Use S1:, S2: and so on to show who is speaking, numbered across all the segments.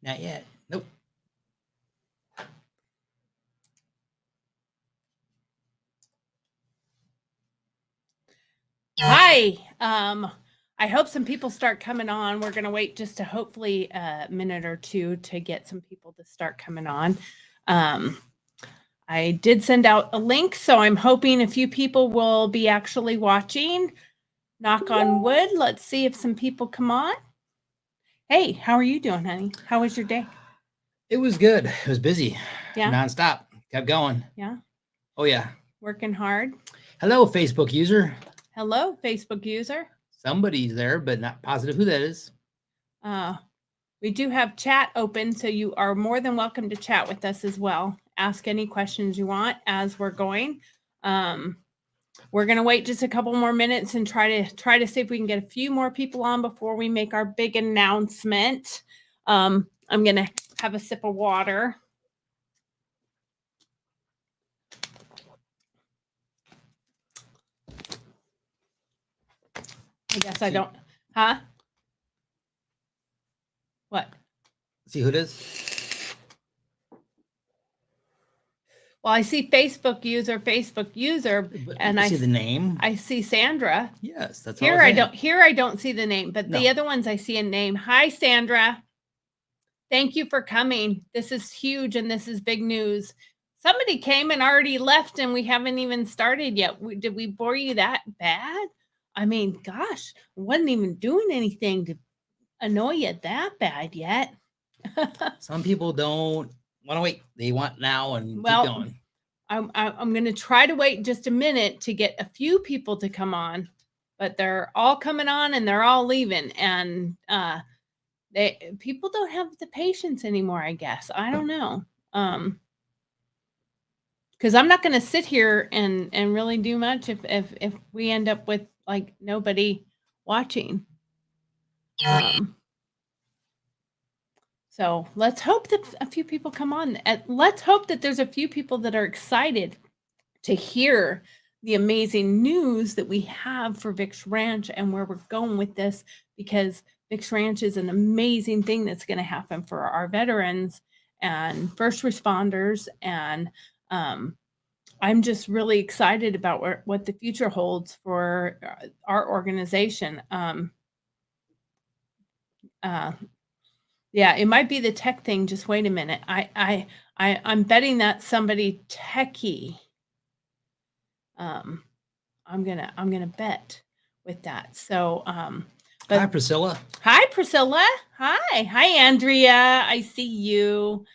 S1: Not yet. Nope.
S2: Hi. I hope some people start coming on. We're going to wait just to hopefully a minute or two to get some people to start coming on. I did send out a link, so I'm hoping a few people will be actually watching. Knock on wood. Let's see if some people come on. Hey, how are you doing, honey? How was your day?
S1: It was good. It was busy.
S2: Yeah.
S1: Nonstop. Kept going.
S2: Yeah.
S1: Oh, yeah.
S2: Working hard.
S1: Hello, Facebook user.
S2: Hello, Facebook user.
S1: Somebody's there, but not positive who that is.
S2: We do have chat open, so you are more than welcome to chat with us as well. Ask any questions you want as we're going. We're going to wait just a couple more minutes and try to see if we can get a few more people on before we make our big announcement. I'm going to have a sip of water. I guess I don't. Huh? What?
S1: See who it is?
S2: Well, I see Facebook user,
S1: and I see the name.
S2: I see Sandra.
S1: Yes, that's
S2: here. I don't see the name, but the other ones I see a name. Hi, Sandra. Thank you for coming. This is huge, and this is big news. Somebody came and already left, and we haven't even started yet. Did we bore you that bad? I mean, gosh, wasn't even doing anything to annoy you that bad yet.
S1: Some people don't want to wait. They want now and keep going.
S2: I'm going to try to wait just a minute to get a few people to come on, but they're all coming on and they're all leaving. And people don't have the patience anymore, I guess. I don't know. Because I'm not going to sit here and really do much if we end up with like nobody watching. So let's hope that a few people come on. Let's hope that there's a few people that are excited to hear the amazing news that we have for VICS Ranch and where we're going with this, because VICS Ranch is an amazing thing that's going to happen for our veterans and first responders. And I'm just really excited about what the future holds for our organization. Yeah, it might be the tech thing. Just wait a minute. I'm betting that's somebody techie. I'm gonna bet with that. So
S1: hi Priscilla.
S2: Hi Priscilla. Hi Andrea. I see you.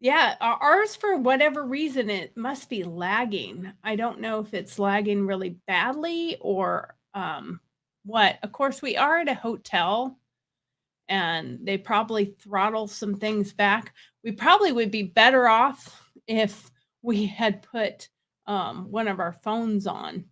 S2: Yeah, ours, for whatever reason, it must be lagging. I don't know if it's lagging really badly or what. Of course, we are at a hotel and they probably throttle some things back. We probably would be better off if we had put one of our phones on.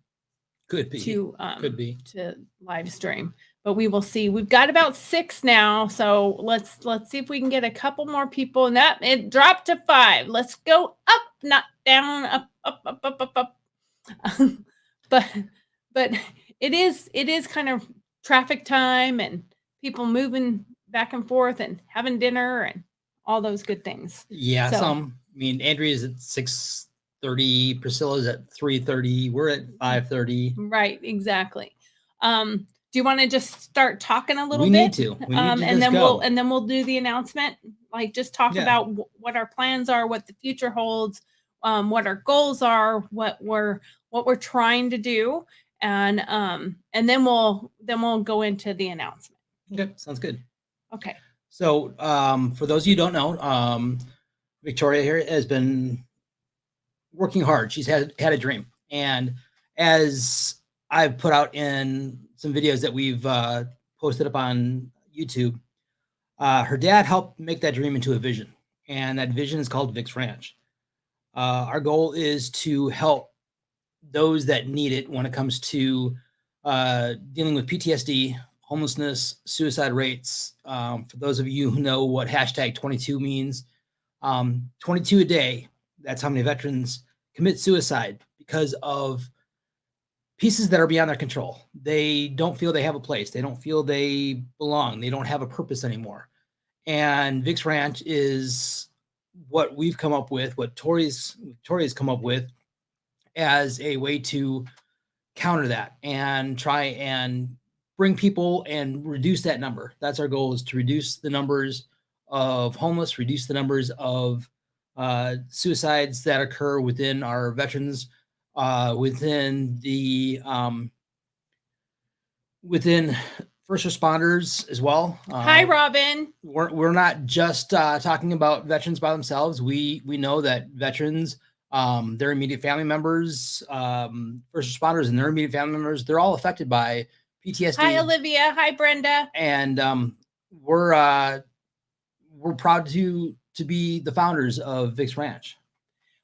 S1: Could be
S2: to live stream, but we will see. We've got about 6 now, so let's see if we can get a couple more people. And that it dropped to 5. Let's go up, not down. Up. but it is kind of traffic time and people moving back and forth and having dinner and all those good things.
S1: Yeah, I mean, Andrea's at 6:30, Priscilla's at 3:30, we're at 5:30.
S2: Right, exactly. Do you want to just start talking a little bit?
S1: We need to
S2: and then we'll do the announcement. Like, just talk about what our plans are, what the future holds, what our goals are, what we're trying to do, and then we'll go into the announcement.
S1: Okay, sounds good.
S2: Okay.
S1: So for those of you who don't know, Victoria here has been working hard. She's had a dream, and as I've put out in some videos that we've posted up on YouTube, her dad helped make that dream into a vision, and that vision is called VICS Ranch. Our goal is to help those that need it when it comes to dealing with PTSD, homelessness, suicide rates. For those of you who know what hashtag 22 means, 22 a day, that's how many veterans commit suicide because of pieces that are beyond their control. They don't feel they have a place. They don't feel they belong. They don't have a purpose anymore. And VICS Ranch is what we've come up with, what Tori's come up with as a way to counter that and try and bring people and reduce that number. That's our goal, is to reduce the numbers of homeless, reduce the numbers of suicides that occur within our veterans, within the within first responders as well.
S2: Hi, Robin.
S1: We're not just talking about veterans by themselves. We know that veterans, their immediate family members, first responders and their immediate family members, they're all affected by PTSD.
S2: Hi, Olivia. Hi, Brenda.
S1: And we're proud to be the founders of VICS Ranch.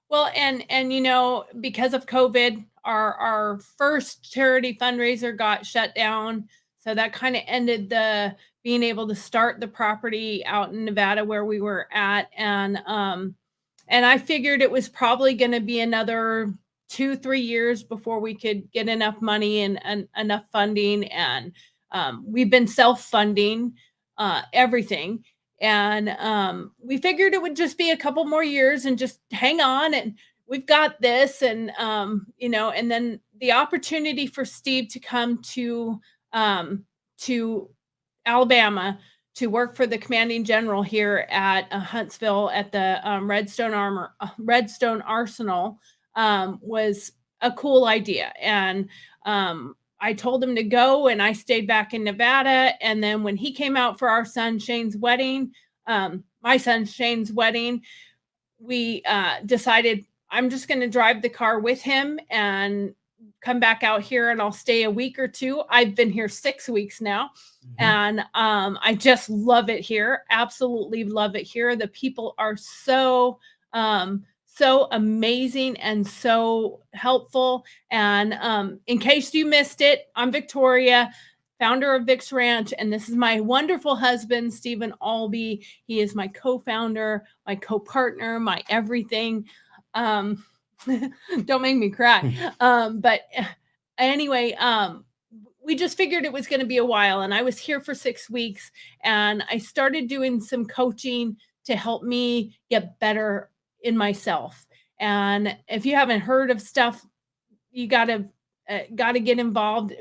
S2: Well, and you know, because of COVID, our first charity fundraiser got shut down. So that kind of ended the being able to start the property out in Nevada where we were at. And I figured it was probably going to be another 2-3 years before we could get enough money and enough funding. And we've been self-funding everything. And we figured it would just be a couple more years and just hang on, and we've got this. And you know, and then the opportunity for Steve to come to Alabama to work for the commanding general here at Huntsville at the Redstone Arsenal was a cool idea. And I told him to go, and I stayed back in Nevada. And then when he came out for our son Shane's wedding, my son Shane's wedding, we decided I'm just going to drive the car with him and come back out here, and I'll stay a week or two. I've been here 6 weeks now. And I just love it here. Absolutely love it here. The people are so amazing and so helpful. And in case you missed it, I'm Victoria, founder of VICS Ranch, and this is my wonderful husband, Stephen Albee. He is my co-founder, my co-partner, my everything. Don't make me cry. But anyway, we just figured it was going to be a while, and I was here for 6 weeks, and I started doing some coaching to help me get better in myself. And if you haven't heard of stuff, you gotta get involved.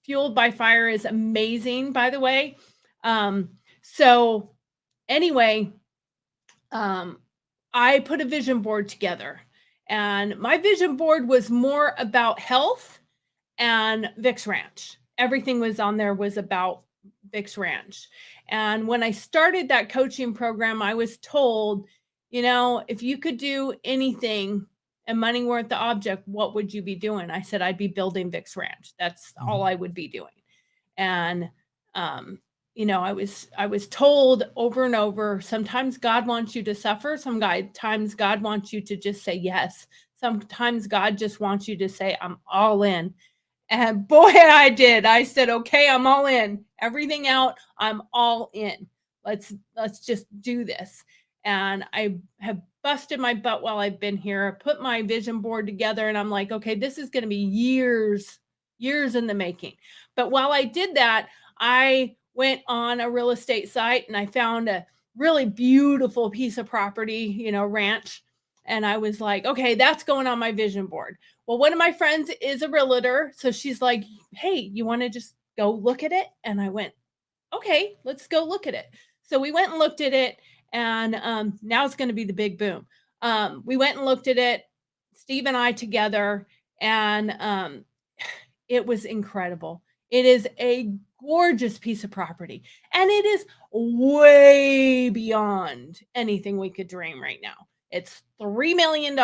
S2: Fueled by Fire is amazing, by the way. So anyway, I put a vision board together, and my vision board was more about health and VICS Ranch. Everything was on there was about VICS Ranch. And when I started that coaching program, I was told, you know, if you could do anything and money weren't the object, what would you be doing? I said, I'd be building VICS Ranch. That's all I would be doing. And, you know, I was told over and over, sometimes God wants you to suffer. Sometimes God wants you to just say yes. Sometimes God just wants you to say, I'm all in. And boy, I did. I said, okay, I'm all in. Everything out. I'm all in. Let's just do this. And I have busted my butt while I've been here. I put my vision board together, and I'm like, okay, this is going to be years in the making. But while I did that, I went on a real estate site and I found a really beautiful piece of property, you know, ranch. And I was like, okay, that's going on my vision board. Well, one of my friends is a realtor. So she's like, hey, you want to just go look at it? And I went, okay, let's go look at it. So we went and looked at it. And now it's going to be the big boom. We went and looked at it, Steve and I together, and it was incredible. It is a gorgeous piece of property, and it is way beyond anything we could dream right now. It's $3 million.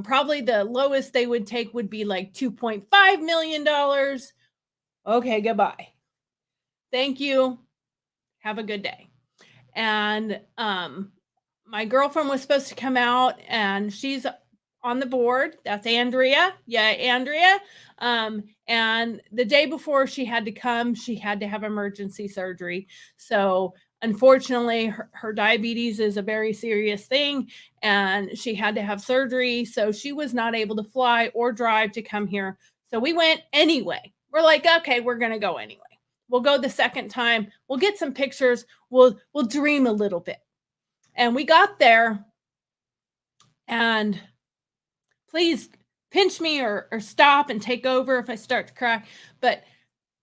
S2: Probably the lowest they would take would be like $2.5 million. Okay, goodbye. Thank you. Have a good day. And my girlfriend was supposed to come out, and she's on the board. That's Andrea. Yeah, Andrea. And the day before she had to come, she had to have emergency surgery. So unfortunately, her diabetes is a very serious thing, and she had to have surgery. So she was not able to fly or drive to come here. So we went anyway. We're like, okay, we're going to go anyway. We'll go the second time. We'll get some pictures. We'll dream a little bit. And we got there, and please pinch me or stop and take over if I start to cry. But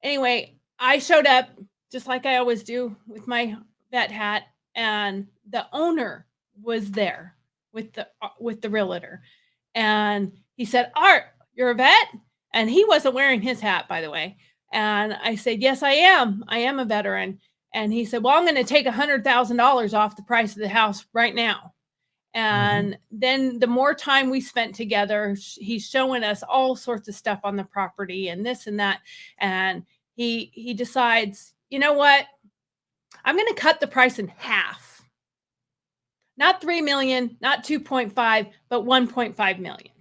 S2: anyway, I showed up just like I always do with my vet hat, and the owner was there with the realtor. And he said, "Art, you're a vet?" And he wasn't wearing his hat, by the way. And I said, "Yes, I am. I am a veteran." And he said, "Well, I'm going to take $100,000 off the price of the house right now." And then the more time we spent together, he's showing us all sorts of stuff on the property and this and that. And he decides, you know what? I'm going to cut the price in half. Not 3 million, not 2.5, but 1.5 million.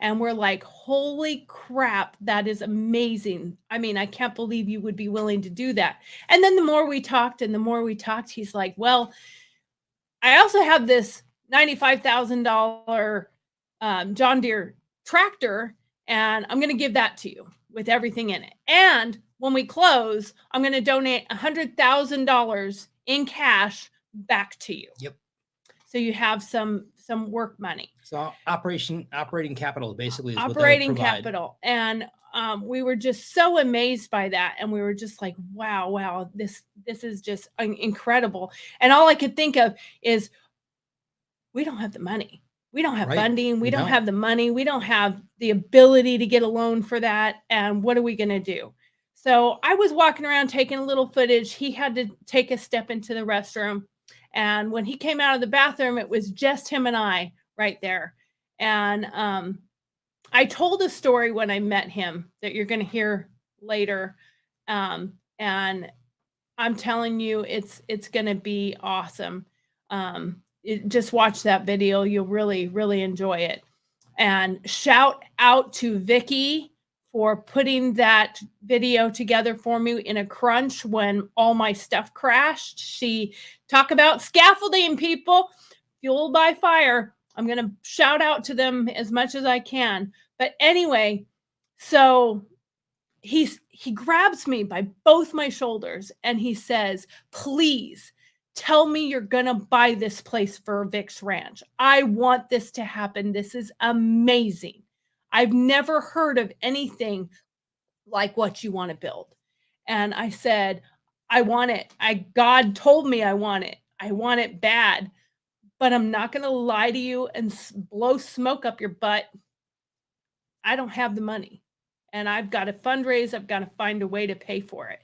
S2: And we're like, holy crap, that is amazing. I mean, I can't believe you would be willing to do that. And then the more we talked, he's like, well, I also have this $95,000 John Deere tractor, and I'm going to give that to you with everything in it. And when we close, I'm going to donate $100,000 in cash back to you.
S1: Yep.
S2: So you have some work money.
S1: So operating capital basically is
S2: operating
S1: what
S2: capital. And we were just so amazed by that. And we were just like, wow, this is just incredible. And all I could think of is, we don't have the money. We don't have funding. We don't have the money. We don't have the ability to get a loan for that. And what are we going to do? So I was walking around taking a little footage. He had to take a step into the restroom. And when he came out of the bathroom, it was just him and I right there. And I told a story when I met him that you're going to hear later. And I'm telling you, it's going to be awesome. Just watch that video. You'll really, really enjoy it. And shout out to Vicky for putting that video together for me in a crunch when all my stuff crashed. She talk about scaffolding, people, fueled by fire. I'm going to shout out to them as much as I can. But anyway, so he grabs me by both my shoulders and he says, "Please tell me you're going to buy this place for VICS Ranch. I want this to happen. This is amazing. I've never heard of anything like what you want to build." And I said, "I want it. God told me I want it. I want it bad, but I'm not going to lie to you and blow smoke up your butt. I don't have the money, and I've got to fundraise. I've got to find a way to pay for it."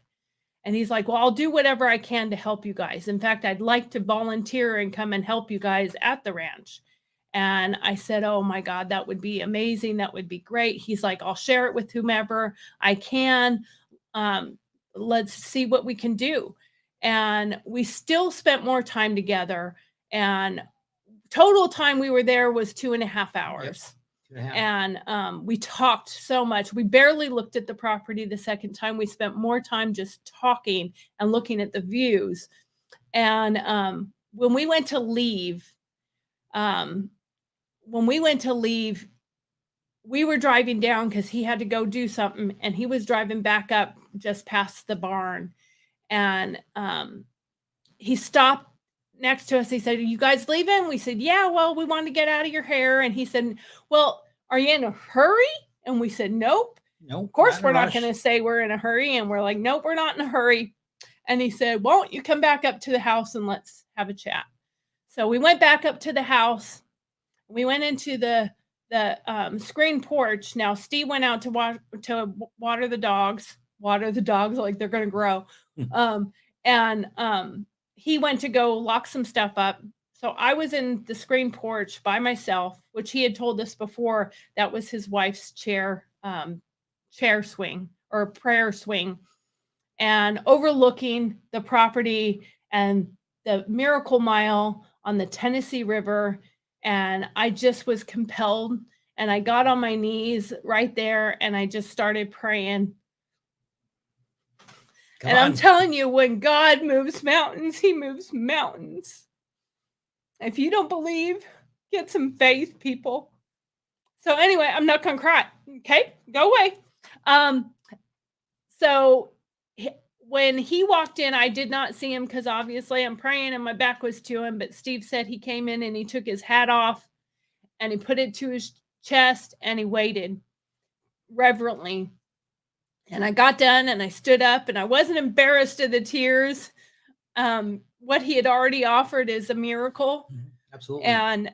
S2: And he's like, "Well, I'll do whatever I can to help you guys. In fact, I'd like to volunteer and come and help you guys at the ranch." And I said, "Oh my God, that would be amazing. That would be great." He's like, "I'll share it with whomever I can. Let's see what we can do." And we still spent more time together. And total time we were there was 2.5 hours.
S1: Yep.
S2: And we talked so much. We barely looked at the property the second time. We spent more time just talking and looking at the views. And when we went to leave, we were driving down because he had to go do something, and he was driving back up just past the barn. And he stopped next to us. He said, "Are you guys leaving?" We said, "Yeah, well, we wanted to get out of your hair." And he said, "Well, are you in a hurry?" And we said, "Nope.
S1: Nope.
S2: Of course, we're not going to say we're in a hurry." And we're like, "Nope, we're not in a hurry." And he said, "Won't you come back up to the house and let's have a chat?" So we went back up to the house. We went into the screen porch. Now, Steve went out to water the dogs like they're going to grow. He went to go lock some stuff up. So I was in the screen porch by myself, which he had told us before that was his wife's chair swing or prayer swing, and overlooking the property and the Miracle Mile on the Tennessee River. And I just was compelled, and I got on my knees right there and I just started praying.
S1: Come
S2: And I'm
S1: on.
S2: telling you, when God moves mountains, he moves mountains. If you don't believe, get some faith, people. So anyway, I'm not gonna cry. Okay, go away. Um, so when he walked in, I did not see him because obviously I'm praying and my back was to him. But Steve said he came in and he took his hat off and he put it to his chest and he waited reverently. And I got done and I stood up and I wasn't embarrassed of the tears. What he had already offered is a miracle.
S1: Absolutely.
S2: And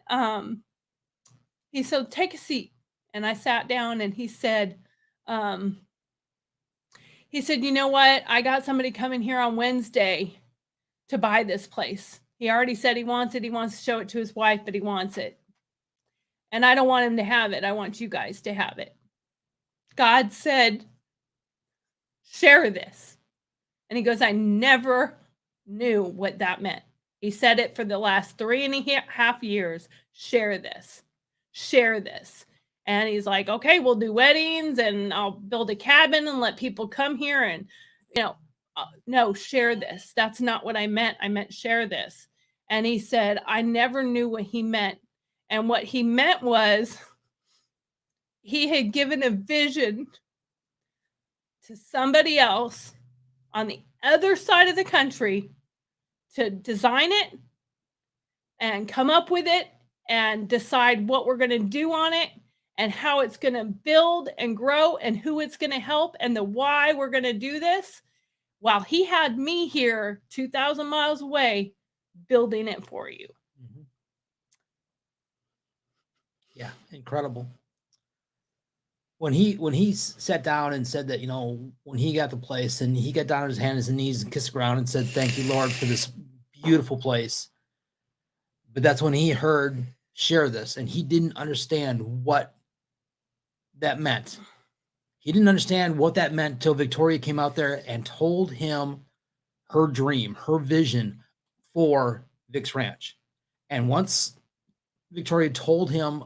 S2: he said, take a seat. And I sat down and he said, you know what? I got somebody coming here on Wednesday to buy this place. He already said he wants it. He wants to show it to his wife, but he wants it. And I don't want him to have it. I want you guys to have it. God said, share this. And he goes, I never knew what that meant. He said it for the last 3.5 years. Share this. Share this. And he's like, okay, we'll do weddings and I'll build a cabin and let people come here and, no, share this. That's not what I meant. I meant share this. And he said, I never knew what he meant. And what he meant was he had given a vision to somebody else on the other side of the country to design it and come up with it and decide what we're going to do on it and how it's going to build and grow and who it's going to help and the why we're going to do this, while he had me here 2,000 miles away building it for you.
S1: Mm-hmm. Yeah, incredible. When he sat down and said that, when he got the place and he got down on his hands and knees and kissed the ground and said, thank you, Lord, for this beautiful place. But that's when he heard share this, and he didn't understand what that meant. He didn't understand what that meant until Victoria came out there and told him her dream, her vision for VICS Ranch. And once Victoria told him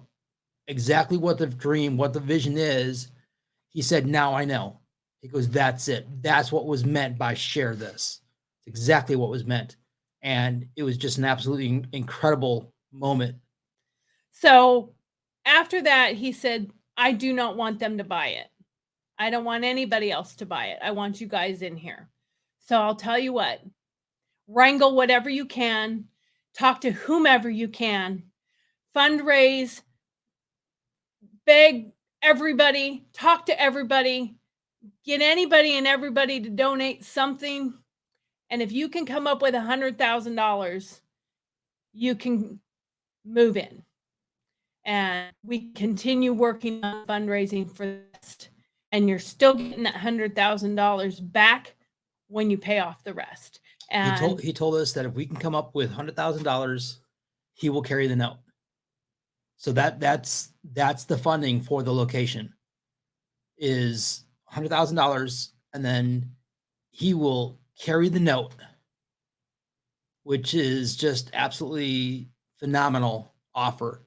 S1: exactly what the dream, what the vision is, he said, now I know. He goes, that's it. That's what was meant by share this. It's exactly what was meant. And it was just an absolutely incredible moment.
S2: So after that, he said, I do not want them to buy it. I don't want anybody else to buy it. I want you guys in here. So I'll tell you what, wrangle whatever you can, talk to whomever you can, fundraise, beg everybody, talk to everybody, get anybody and everybody to donate something. And if you can come up with $100,000, you can move in. And we continue working on fundraising for this. And you're still getting that $100,000 back when you pay off the rest. And
S1: he told us that if we can come up with $100,000, he will carry the note. So that's the funding for the location is $100,000, and then he will carry the note, which is just absolutely phenomenal offer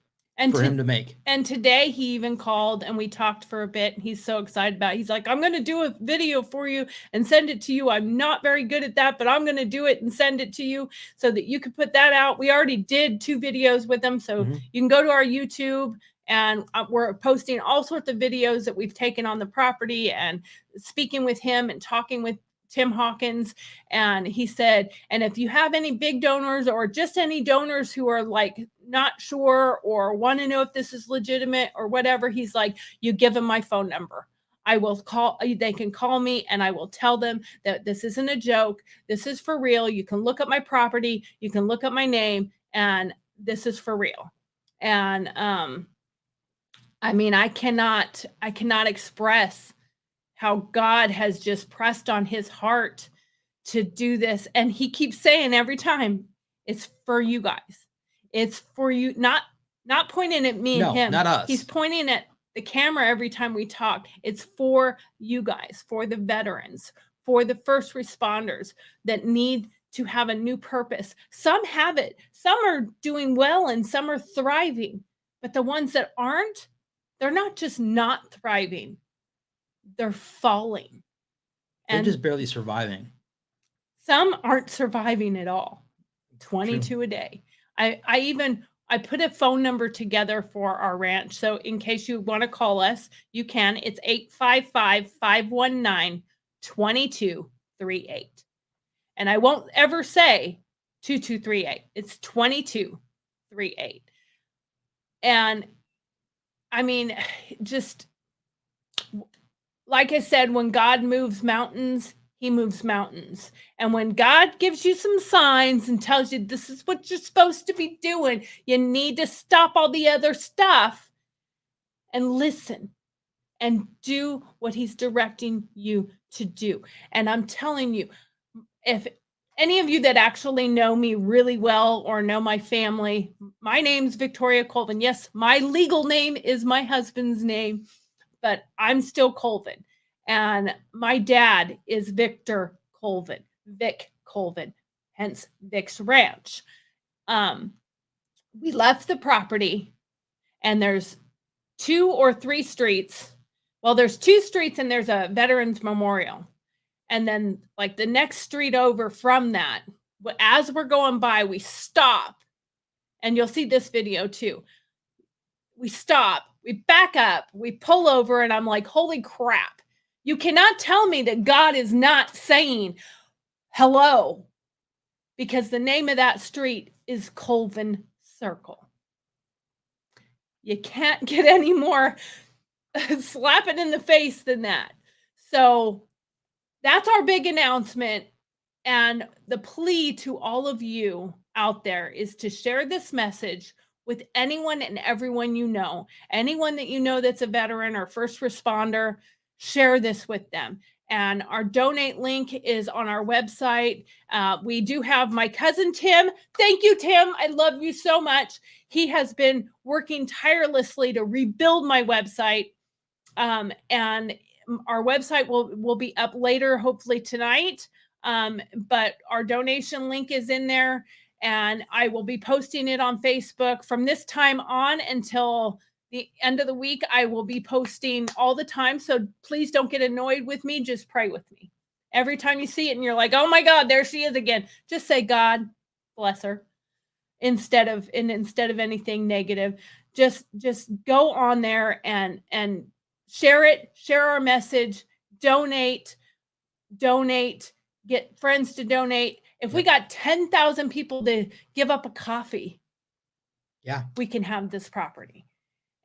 S1: for him to make.
S2: And today he even called and we talked for a bit. He's so excited about it. He's like, I'm going to do a video for you and send it to you. I'm not very good at that, but I'm going to do it and send it to you so that you could put that out. We already did 2 videos with him. So you can go to our YouTube and we're posting all sorts of videos that we've taken on the property and speaking with him and talking with Tim Hawkins. And he said, and if you have any big donors or just any donors who are like not sure or want to know if this is legitimate or whatever, he's like, you give them my phone number. I will call, they can call me and I will tell them that this isn't a joke. This is for real. You can look up my property. You can look up my name and this is for real. And I mean, I cannot express how God has just pressed on his heart to do this. And he keeps saying every time, it's for you guys. It's for you, not pointing at me and him.
S1: Not us.
S2: He's pointing at the camera every time we talk. It's for you guys, for the veterans, for the first responders that need to have a new purpose. Some have it. Some are doing well and some are thriving. But the ones that aren't, they're not just not thriving. They're falling.
S1: They're just barely surviving.
S2: Some aren't surviving at all.
S1: True.
S2: 22 a day. I put a phone number together for our ranch. So in case you want to call us, you can. It's 855-519-2238. And I won't ever say 2238. It's 2238. And I mean, just like I said, when God moves mountains, he moves mountains. And when God gives you some signs and tells you this is what you're supposed to be doing, you need to stop all the other stuff and listen and do what he's directing you to do. And I'm telling you, if any of you that actually know me really well or know my family, my name's Victoria Colvin. Yes, my legal name is my husband's name, but I'm still Colvin. And my dad is Victor Colvin, Vic Colvin, hence VICS Ranch. We left the property, and there's 2 or 3 streets. Well, there's 2 streets and there's a Veterans Memorial. And then like the next street over from that, as we're going by, we stop. And you'll see this video too. We stop, we back up, we pull over, and I'm like, holy crap. You cannot tell me that God is not saying hello, because the name of that street is Colvin Circle. You can't get any more slap it in the face than that. So that's our big announcement. And the plea to all of you out there is to share this message with anyone and everyone you know. Anyone that you know that's a veteran or first responder, share this with them. And our donate link is on our website. We do have my cousin Tim. Thank you, Tim. I love you so much. He has been working tirelessly to rebuild my website. And our website will be up later, hopefully tonight. But our donation link is in there, and I will be posting it on Facebook from this time on until the end of the week. I will be posting all the time. So please don't get annoyed with me. Just pray with me. Every time you see it and you're like, oh my God, there she is again. Just say, God bless her, instead of anything negative. Just go on there and share it, share our message, donate, get friends to donate. If we got 10,000 people to give up a coffee, we can have this property,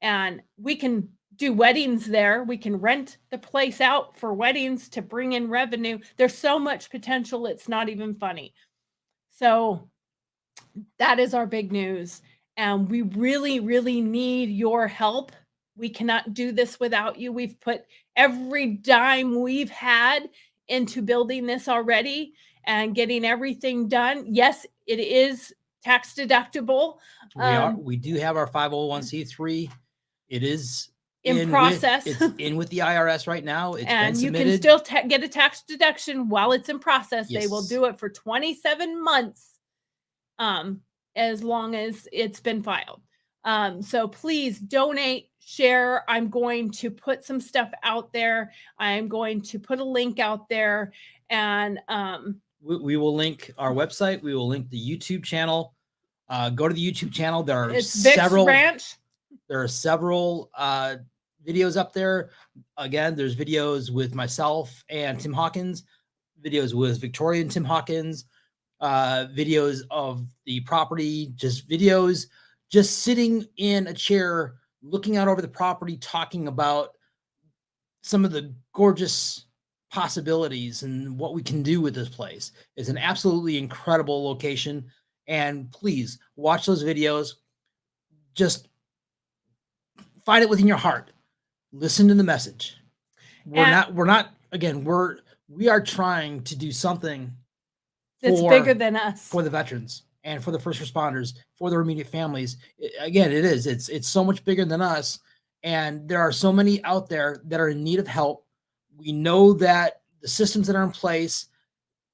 S2: and we can do weddings there. We can rent the place out for weddings to bring in revenue. There's so much potential. It's not even funny. So that is our big news. And we really, really need your help. We cannot do this without you. We've put every dime we've had into building this already and getting everything done. Yes, it is tax deductible.
S1: We do have our 501c3. It is
S2: in process.
S1: It's in with the IRS right now. It's
S2: and
S1: been
S2: you
S1: submitted.
S2: Can still get a tax deduction while it's in process.
S1: Yes.
S2: They will do it for 27 months, as long as it's been filed. So please donate, share. I'm going to put some stuff out there. I'm going to put a link out there, and
S1: we will link our website. We will link the YouTube channel. Go to the YouTube channel. There are several
S2: Ranch.
S1: There are several videos up there. Again, there's videos with myself and Tim Hawkins, videos with Victoria and Tim Hawkins, videos of the property, just videos, just sitting in a chair, looking out over the property, talking about some of the gorgeous possibilities and what we can do with this place. It's an absolutely incredible location. And please watch those videos. Just find it within your heart. Listen to the message. We are trying to do something
S2: that's bigger than us,
S1: for the veterans and for the first responders, for their immediate families. It's so much bigger than us. And there are so many out there that are in need of help. We know that the systems that are in place,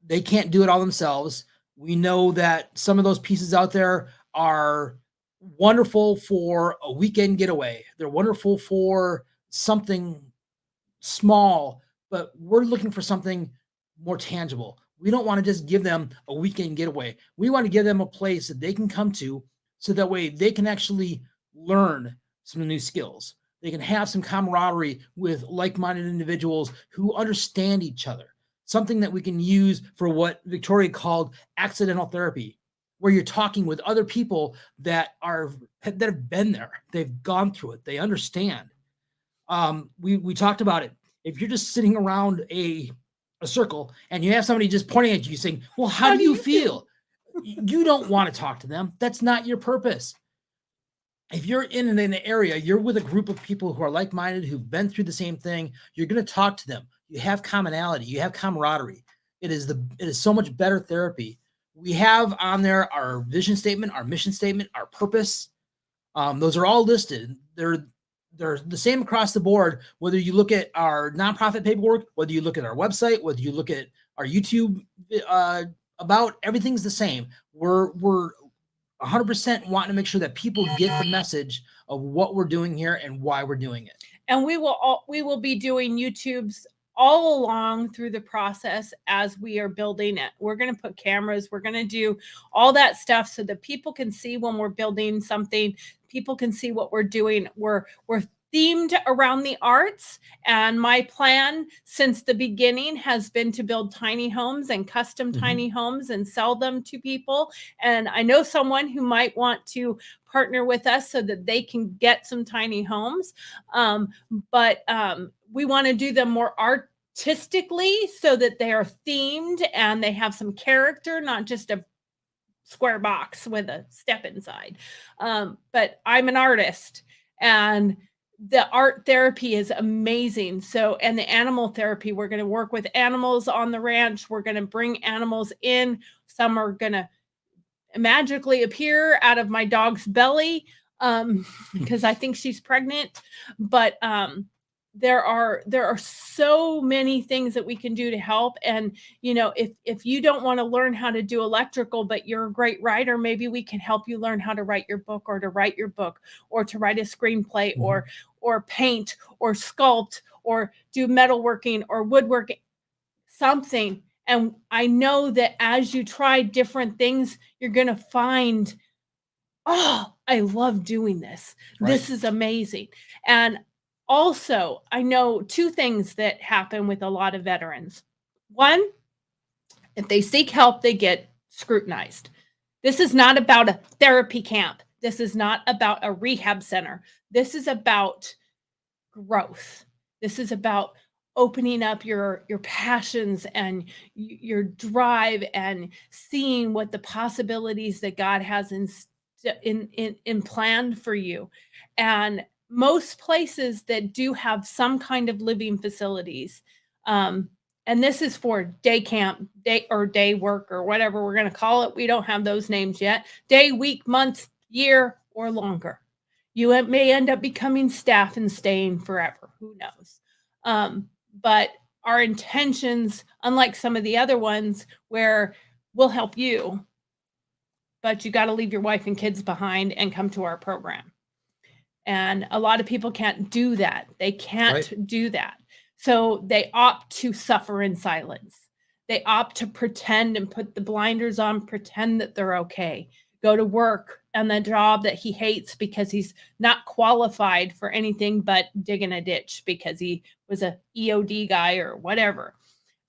S1: they can't do it all themselves. We know that some of those pieces out there are wonderful for a weekend getaway. They're wonderful for something small, but we're looking for something more tangible. We don't want to just give them a weekend getaway. We want to give them a place that they can come to so that way they can actually learn some new skills. They can have some camaraderie with like-minded individuals who understand each other. Something that we can use for what Victoria called accidental therapy, where you're talking with other people that have been there, they've gone through it, they understand. We talked about it. If you're just sitting around a circle and you have somebody just pointing at you saying, "Well, how do you feel?" You don't want to talk to them. That's not your purpose. If you're in an area, you're with a group of people who are like-minded, who've been through the same thing, you're going to talk to them. You have commonality, you have camaraderie. It is so much better therapy. We have on there our vision statement, our mission statement, our purpose. Those are all listed. They're the same across the board, whether you look at our nonprofit paperwork, whether you look at our website, whether you look at our YouTube, about everything's the same. We're 100% wanting to make sure that people get the message of what we're doing here and why we're doing it.
S2: And we will be doing YouTubes all along through the process as we are building it. We're going to put cameras, we're going to do all that stuff so that people can see when we're building something, people can see what we're doing. We're themed around the arts, and my plan since the beginning has been to build tiny homes and custom tiny homes and sell them to people. And I know someone who might want to partner with us so that they can get some tiny homes. But we want to do them more artistically so that they are themed and they have some character, not just a square box with a step inside. But I'm an artist, and the art therapy is amazing. So, and the animal therapy, we're going to work with animals on the ranch. We're going to bring animals in. Some are going to magically appear out of my dog's belly because I think she's pregnant. But there are so many things that we can do to help. And if you don't want to learn how to do electrical, but you're a great writer, maybe we can help you learn how to write your book, or to write your book, or to write a screenplay, or paint, or sculpt, or do metalworking or woodworking, something. And I know that as you try different things, you're going to find, oh, I love doing this.
S1: Right.
S2: This is amazing. And also, I know two things that happen with a lot of veterans. One, if they seek help, they get scrutinized. This is not about a therapy camp. This is not about a rehab center. This is about growth. This is about opening up your passions and your drive and seeing what the possibilities that God has in planned for you. And most places that do have some kind of living facilities, and this is for day camp, day work, or whatever we're going to call it. We don't have those names yet. Day, week, month, year, or longer. You may end up becoming staff and staying forever. Who knows? But our intentions, unlike some of the other ones where we'll help you, but you got to leave your wife and kids behind and come to our program. And a lot of people can't do that. They can't do that. So they opt to suffer in silence. They opt to pretend and put the blinders on, pretend that they're okay. Go to work on the job that he hates because he's not qualified for anything but digging a ditch because he was a EOD guy or whatever.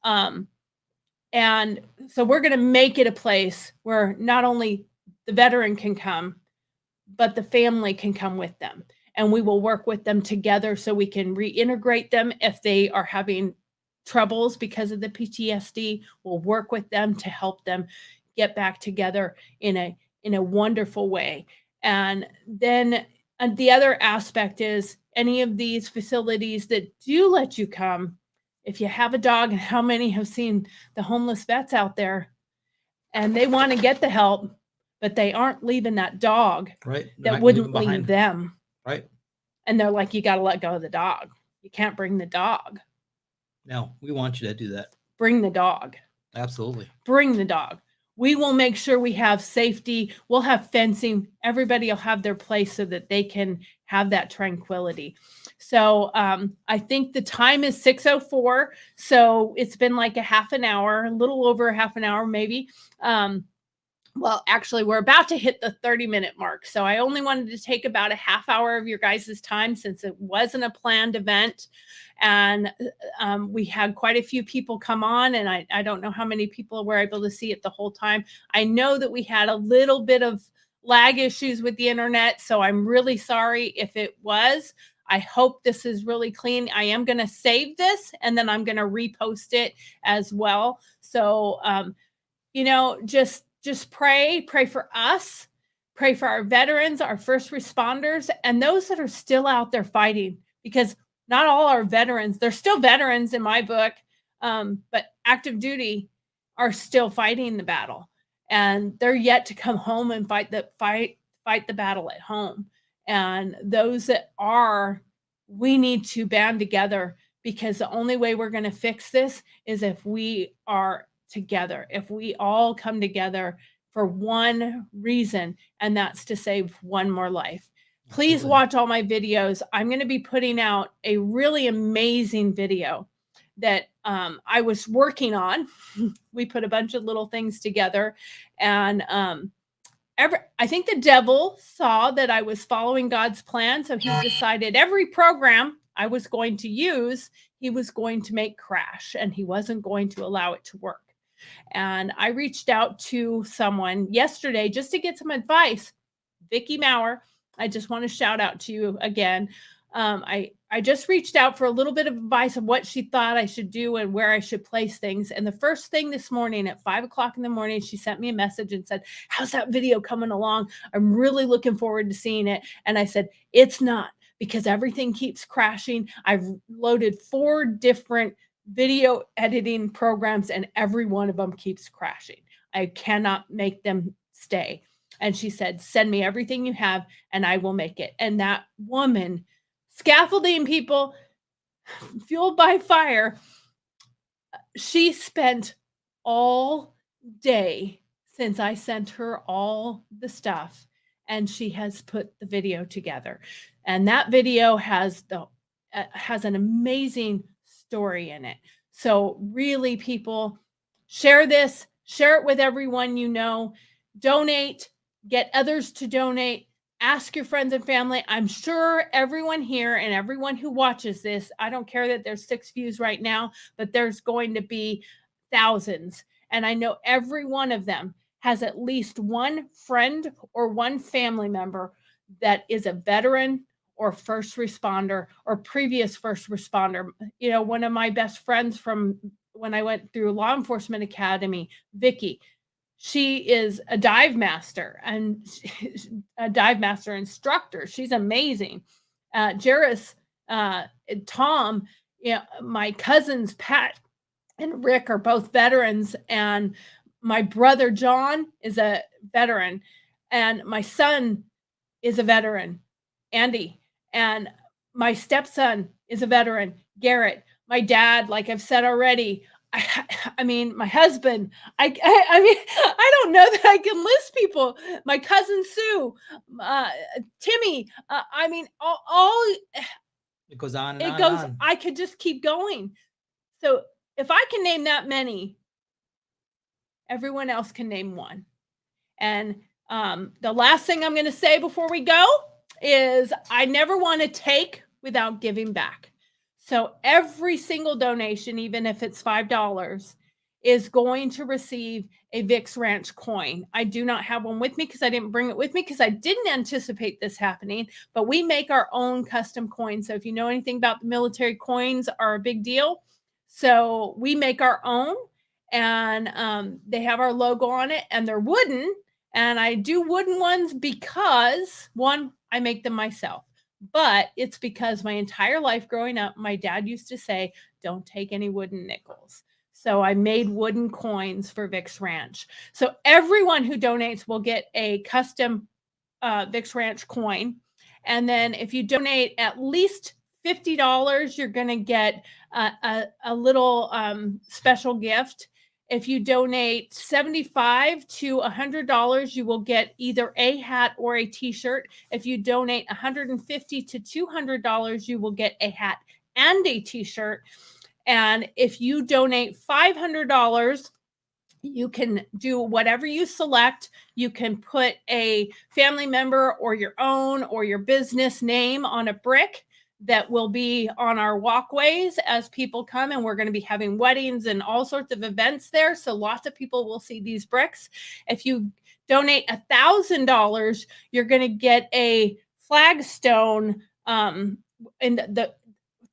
S2: And so we're going to make it a place where not only the veteran can come, but the family can come with them. And we will work with them together so we can reintegrate them if they are having troubles because of the PTSD. We'll work with them to help them get back together in a wonderful way. And then the other aspect is any of these facilities that do let you come, if you have a dog, and how many have seen the homeless vets out there and they want to get the help, but they aren't leaving that dog that wouldn't leave them.
S1: Right.
S2: And they're like, you got to let go of the dog. You can't bring the dog.
S1: No, we want you to do that.
S2: Bring the dog.
S1: Absolutely.
S2: Bring the dog. we will make sure we have safety. We'll have fencing. Everybody will have their place so that they can have that tranquility. So I think the time is 6:04. So it's been like a half an hour, a little over a half an hour, maybe. Well, actually, we're about to hit the 30-minute mark. So I only wanted to take about a half hour of your guys' time since it wasn't a planned event. And we had quite a few people come on, and I don't know how many people were able to see it the whole time. I know that we had a little bit of lag issues with the internet, so I'm really sorry if it was. I hope this is really clean. I am going to save this, and then I'm going to repost it as well. So, just pray for us, pray for our veterans, our first responders, and those that are still out there fighting, because not all are veterans. They're still veterans in my book, but active duty are still fighting the battle, and they're yet to come home and fight the battle at home. And those that are, we need to band together, because the only way we're going to fix this is if we are together, if we all come together for one reason, and that's to save one more life. Please
S1: Absolutely.
S2: watch all my videos. I'm going to be putting out a really amazing video that I was working on. We put a bunch of little things together, and I think the devil saw that I was following God's plan, so he decided every program I was going to use, he was going to make crash, and he wasn't going to allow it to work. And I reached out to someone yesterday just to get some advice. Vicki Maurer, I just want to shout out to you again. I just reached out for a little bit of advice of what she thought I should do and where I should place things. And the first thing this morning at 5:00 in the morning, she sent me a message and said, "How's that video coming along? I'm really looking forward to seeing it." And I said, "It's not, because everything keeps crashing. I've loaded 4 different video editing programs, and every one of them keeps crashing. I cannot make them stay." And she said, "Send me everything you have and I will make it." And that woman, scaffolding people, fueled by fire, she spent all day since I sent her all the stuff, and she has put the video together. And that video has an amazing story in it. So really, people, share this, share it with everyone you know, donate, get others to donate, ask your friends and family. I'm sure everyone here and everyone who watches this, I don't care that there's 6 views right now, but there's going to be thousands. And I know every one of them has at least one friend or one family member that is a veteran or first responder or previous first responder. One of my best friends from when I went through law enforcement academy, Vicki, she is a dive master and a dive master instructor. She's amazing. Jairus, Tom, my cousins, Pat and Rick, are both veterans. And my brother, John, is a veteran. And my son is a veteran, Andy. And my stepson is a veteran, Garrett. My dad, like I've said already, I mean, my husband, I mean, I don't know that I can list people. My cousin Sue, Timmy, I mean, all
S1: It goes on and
S2: it
S1: on
S2: goes,
S1: and on.
S2: I could just keep going. So if I can name that many, everyone else can name one. And the last thing I'm going to say before we go is I never want to take without giving back. So every single donation, even if it's $5, is going to receive a VICS Ranch coin. I do not have one with me because I didn't bring it with me because I didn't anticipate this happening, but we make our own custom coins. So if you know anything about the military, coins are a big deal. So we make our own, and they have our logo on it, and they're wooden. And I do wooden ones because, one, I make them myself. But it's because my entire life growing up, my dad used to say, "Don't take any wooden nickels." So I made wooden coins for VICS Ranch. So everyone who donates will get a custom VICS Ranch coin. And then if you donate at least $50, you're going to get a little special gift. If you donate $75 to $100, you will get either a hat or a t-shirt. If you donate $150 to $200, you will get a hat and a t-shirt. And if you donate $500, you can do whatever you select. You can put a family member or your own or your business name on a brick that will be on our walkways as people come, and we're going to be having weddings and all sorts of events there. So lots of people will see these bricks. If you donate $1,000, you're going to get a flagstone in the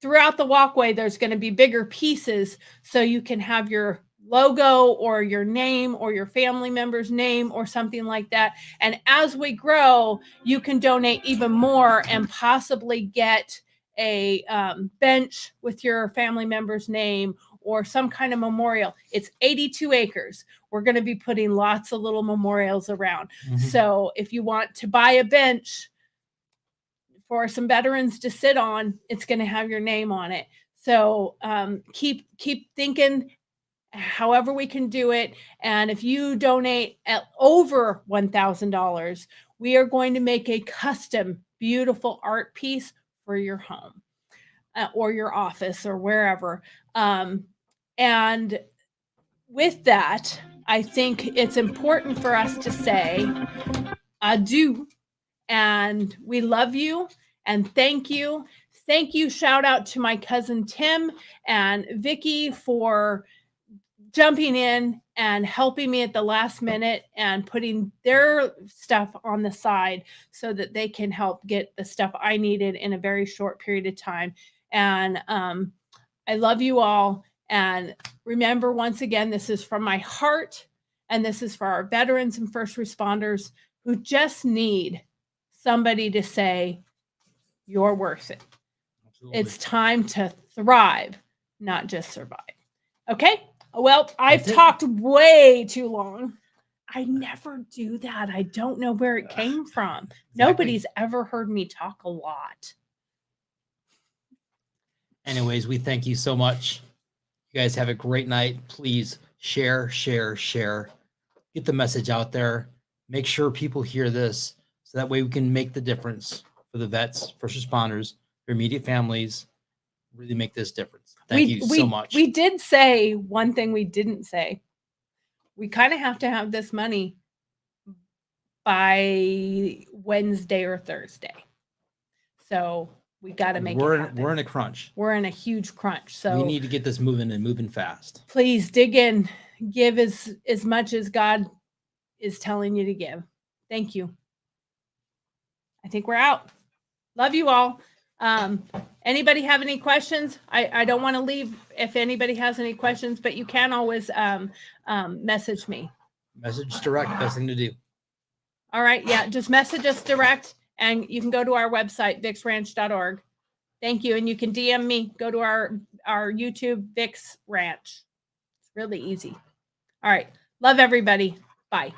S2: throughout the walkway. There's going to be bigger pieces so you can have your logo or your name or your family member's name or something like that. And as we grow, you can donate even more and possibly get a bench with your family member's name or some kind of memorial. It's 82 acres. We're going to be putting lots of little memorials around. So if you want to buy a bench for some veterans to sit on, it's going to have your name on it. So keep thinking however we can do it. And if you donate at over $1,000, we are going to make a custom beautiful art piece for your home or your office or wherever. And with that, I think it's important for us to say adieu, and we love you and thank you. Thank you. Shout out to my cousin Tim and Vicky for jumping in and helping me at the last minute and putting their stuff on the side so that they can help get the stuff I needed in a very short period of time. And I love you all. And remember, once again, this is from my heart, and this is for our veterans and first responders who just need somebody to say, you're worth it. Absolutely. It's time to thrive, not just survive. Okay? Well, I've talked way too long. I never do that. I don't know where it came from. Exactly. Nobody's ever heard me talk a lot.
S1: Anyways, we thank you so much. You guys have a great night. Please share. Get the message out there. Make sure people hear this so that way we can make the difference for the vets, first responders, their immediate families, really make this difference. Thank you so much.
S2: We did say one thing we didn't say. We kind of have to have this money by Wednesday or Thursday. So we got to make it happen.
S1: We're in a crunch.
S2: We're in a huge crunch. So
S1: we need to get this moving and moving fast.
S2: Please dig in. Give as much as God is telling you to give. Thank you. I think we're out. Love you all. Anybody have any questions? I don't want to leave if anybody has any questions, but you can always message me.
S1: Message direct, best thing to do.
S2: All right. Yeah. Just message us direct, and you can go to our website, vicsranch.org. Thank you. And you can DM me. Go to our YouTube, VICS Ranch. It's really easy. All right. Love everybody. Bye.